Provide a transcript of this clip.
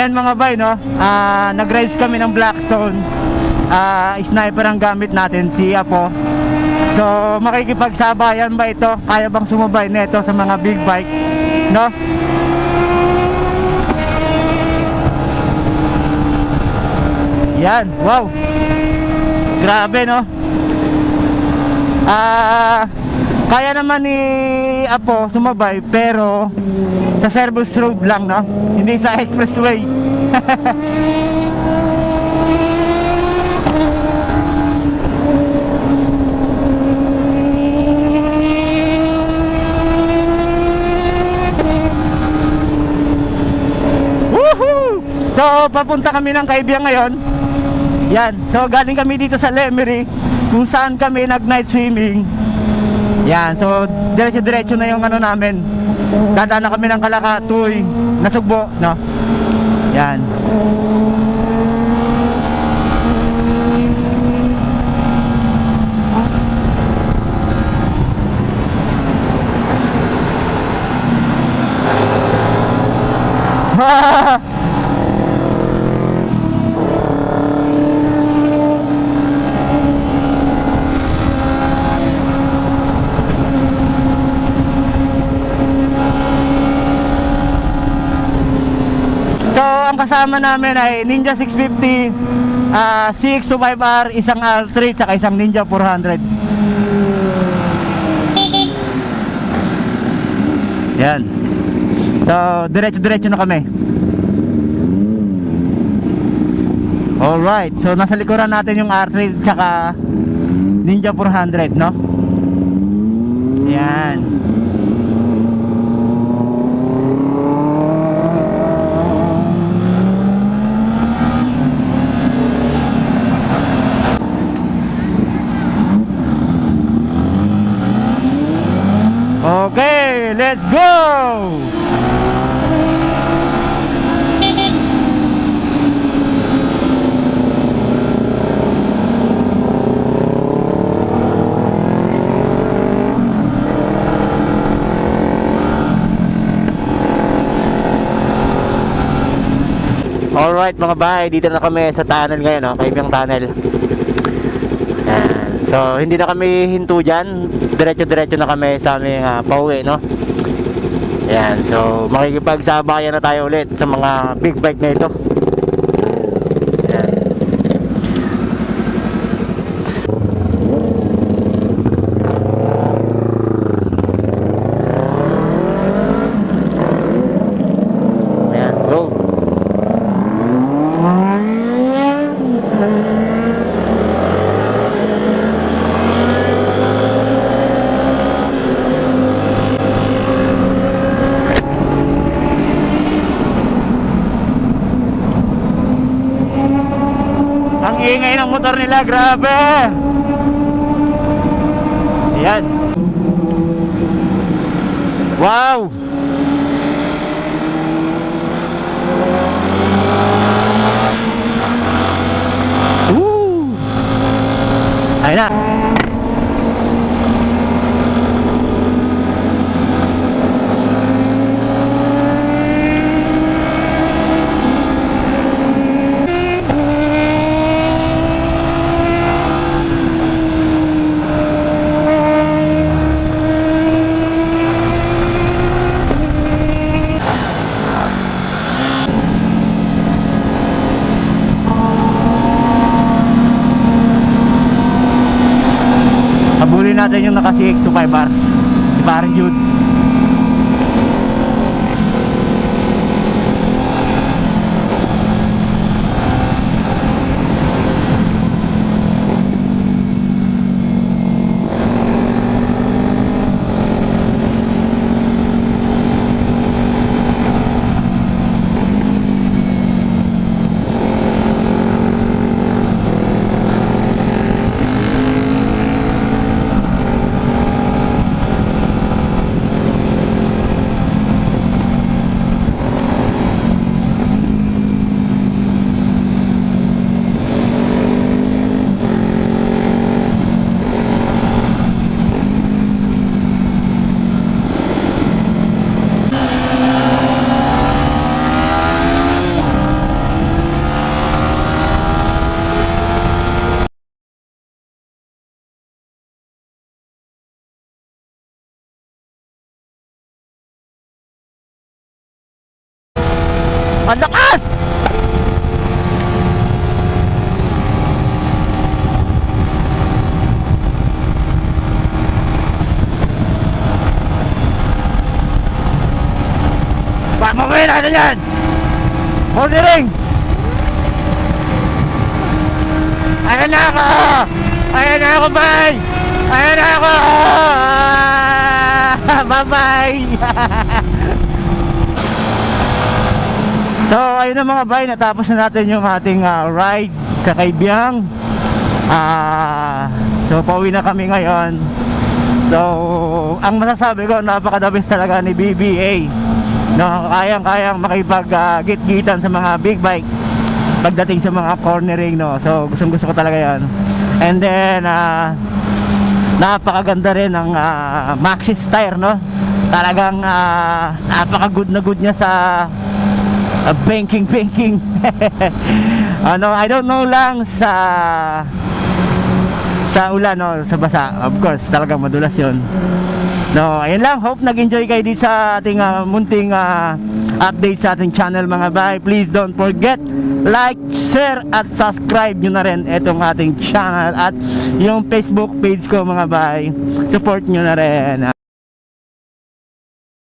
Ayan mga bay, no? Nag-raise kami ng Blackstone. Sniper ang gamit natin, si Apo. So makikipagsabayan ba ito? Kaya bang sumabay nito sa mga big bike, no? Yan, wow. Grabe, no? Kaya naman ni Apo sumabay, pero sa service road lang, no? Hindi sa expressway. Woohoo! So papunta kami ng Kaibiyang ngayon. Yan, so galing kami dito sa Lemery, kung saan kami nag night swimming. Yan, so diretso-diretso na yung ano namin. Dadaan na kami ng Kalakatoy, Nasugbo, no? Yan. Ang kasama namin ay Ninja 650, CX-25R, isang R3, tsaka isang Ninja 400. Yan. So diretso-diretso na kami. Alright, so nasa likuran natin yung R3 tsaka Ninja 400, no? Yan. Okay, let's go! Alright mga bahay, dito na kami sa tunnel ngayon, no? Kaibiyang tunnel. Yan. So hindi na kami hinto dyan, diretso-diretso na kami sa aming pauwi, no? Yan, so makikipagsabayan na tayo ulit sa mga big bike na ito. Yan. Yan, go. Ang ingay ng motor nila, grabe. Ayan. Wow. Ayun na. Habulin natin yung naka CX-25R, si Parang Jude. Ang lakas! Mamaya natin yan! Bordering! Ayan na ako! Ayan na ako, bye! Ayan na ako! Bye-bye! So, ayun na mga bay, natapos na natin yung ating ride sa Kaibyang. So, pauwi na kami ngayon. So, ang masasabi ko, napakadabis talaga ni BBA. No, kayang-kayang makipag-git-gitan sa mga big bike pagdating sa mga cornering, no. So, gustong-gusto ko talaga 'yan. And then napakaganda rin ng Maxxis tire, no. Talagang napaka-good na good niya sa banking. Ano, I don't know lang sa ulan, no, sa basa. Of course, talagang madulas 'yon. No, ayun lang. Hope nag-enjoy kayo dito sa ating munting update sa ating channel mga bay. Please don't forget, like, share at subscribe nyo na rin itong ating channel at yung Facebook page ko mga bay. Support nyo na rin.